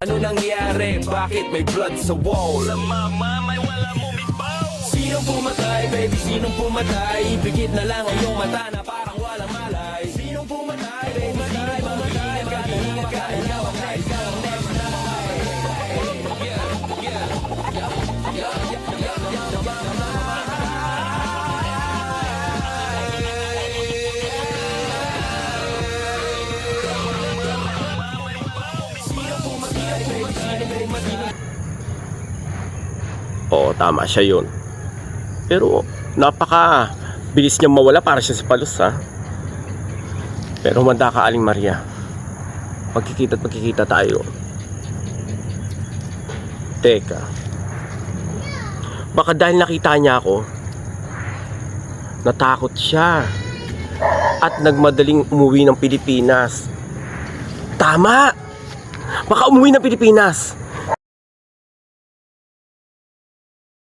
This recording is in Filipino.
Ano nangyari? Bakit may blood sa wall? Sa mama may wala mumibaw. Sinong pumatay, baby? Sinong pumatay? Pigit na lang ang iyong mata na parang walang malay. Sinong pumatay, baby? Sinong pumatay? Ingat ka, ikaw ang next, ikaw ang next na mamatay. Oo, tama siya yun. Pero napaka bilis niya mawala, para siya sa palos, ha. Pero manda ka, Aling Maria. Magkikita tayo. Teka, baka dahil nakita niya ako, natakot siya at nagmadaling umuwi ng Pilipinas. Tama! Baka umuwi ng Pilipinas.